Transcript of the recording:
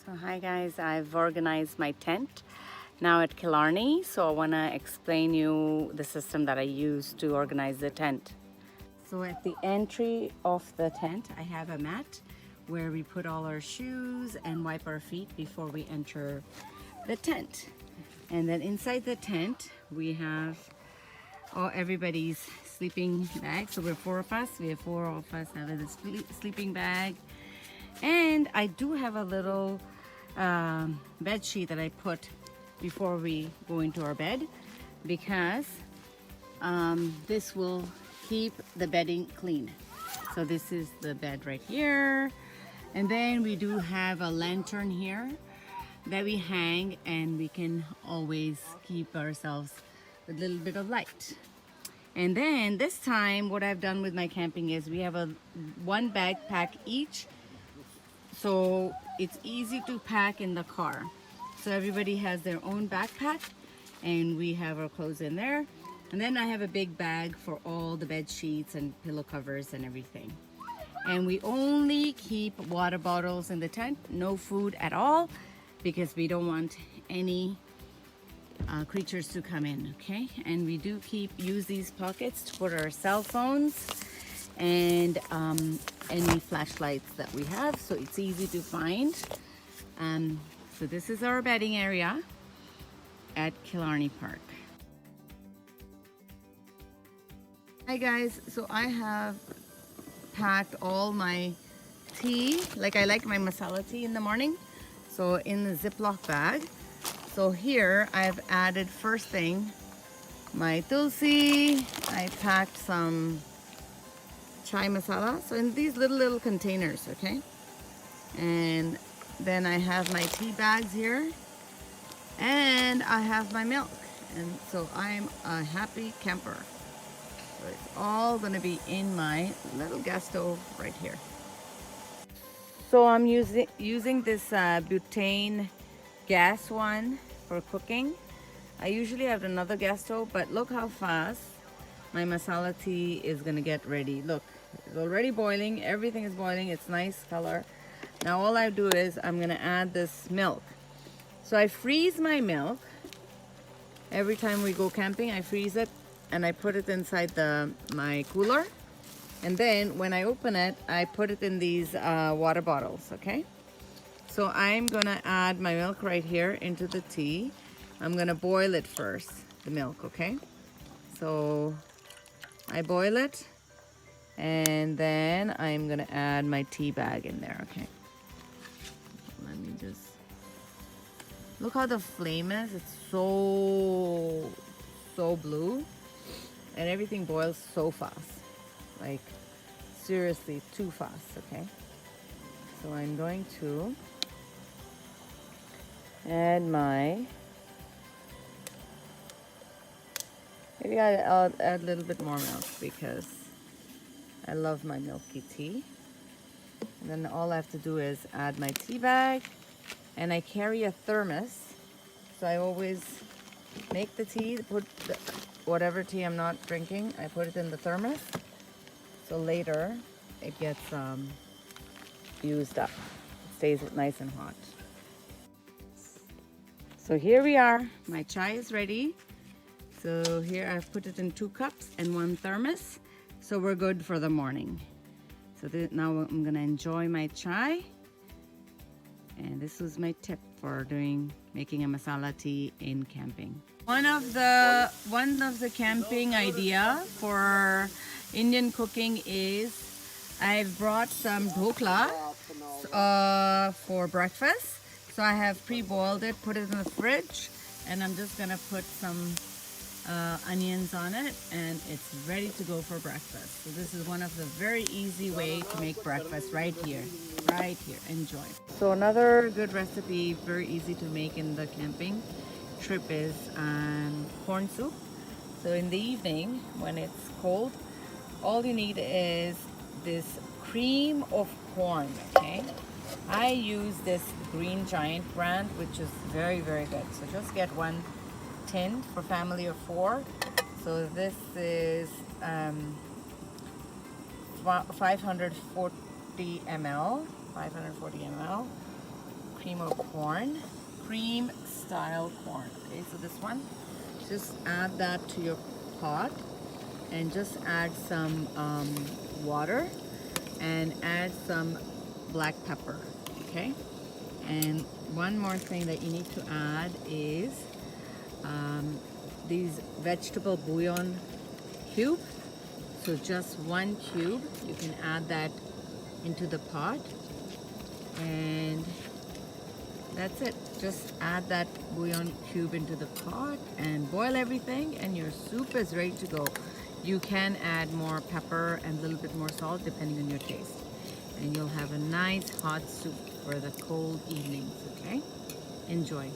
So hi guys, I've organized my tent now at Killarney, so I want to explain you the system that I use to organize the tent. So at the entry of the tent I have a mat where we put all our shoes and wipe our feet before we enter the tent. And then inside the tent we have everybody's sleeping bag. So we're four of us, we have four of us have a sleeping bag. And I do have a little bed sheet that I put before we go into our bed because this will keep the bedding clean. So this is the bed right here, and then we do have a lantern here that we hang, and we can always keep ourselves with a little bit of light. And then this time what I've done with my camping is we have one backpack each, so it's easy to pack in the car. So everybody has their own backpack and we have our clothes in there. And then I have a big bag for all the bed sheets and pillow covers and everything. And we only keep water bottles in the tent, no food at all, because we don't want any creatures to come in, okay? And we do use these pockets to put our cell phones and any flashlights that we have, so it's easy to find. So this is our bedding area at Killarney Park. Hi guys, so I have packed all my tea, like I like my masala tea in the morning, so in the Ziploc bag. So here I've added first thing my tulsi. I packed some chai masala, so in these little containers, okay? And then I have my tea bags here, and I have my milk, and so I'm a happy camper. So it's all gonna be in my little gas stove right here. So I'm using this butane gas one for cooking. I usually have another gas stove, but look how fast my masala tea is gonna get ready. Look, it's already boiling, everything is boiling, it's nice color. Now all I do is I'm gonna add this milk. So I freeze my milk. Every time we go camping, I freeze it and I put it inside my cooler. And then when I open it, I put it in these water bottles, okay? So I'm gonna add my milk right here into the tea. I'm gonna boil it first, the milk, okay? So I boil it, and then I'm gonna add my tea bag in there, okay? Let me just, look how the flame is. It's so blue, and everything boils so fast, like seriously too fast, okay? So I'm going to add maybe I'll add a little bit more milk because I love my milky tea. And then all I have to do is add my tea bag, and I carry a thermos, so I always make the tea, put whatever tea I'm not drinking, I put it in the thermos, so later it gets used up. It stays nice and hot. So here we are, my chai is ready. So here I've put it in 2 cups and 1 thermos, so we're good for the morning. So now I'm gonna enjoy my chai, and this was my tip for making a masala tea in camping. One of the camping idea for Indian cooking is I've brought some DHOKLA for breakfast. So I have pre-boiled it, put it in the fridge, and I'm just gonna put some onions on it, and it's ready to go for breakfast. So this is one of the very easy way to make breakfast right here. Enjoy. So another good recipe, very easy to make in the camping trip, is corn soup. So in the evening when it's cold, all you need is this cream of corn, okay? I use this Green Giant brand, which is very good. So just get 1 tin for family of 4. So this is 540 ml cream of corn, cream style corn. Okay, so this one, just add that to your pot and just add some water and add some black pepper. Okay, and one more thing that you need to add is these vegetable bouillon cube. So just one cube, you can add that into the pot, and that's it. Just add that bouillon cube into the pot and boil everything, and your soup is ready to go. You can add more pepper and a little bit more salt depending on your taste, and you'll have a nice hot soup for the cold evenings. Okay, enjoy.